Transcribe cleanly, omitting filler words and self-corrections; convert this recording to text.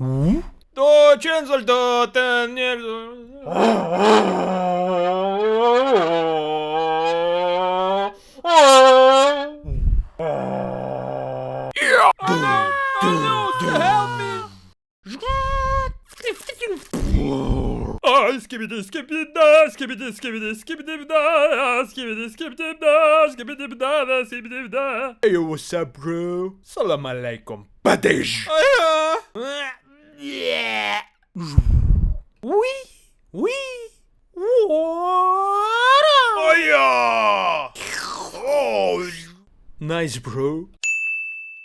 То член солдата не... Skibidi skibidi da skibidi skibidi skibidi da skibidi skibidi da skibidi da skibidi da. Hey, what's up, bro? Salam alaikum. Badej. Oui, oui. What? Oh, nice, bro.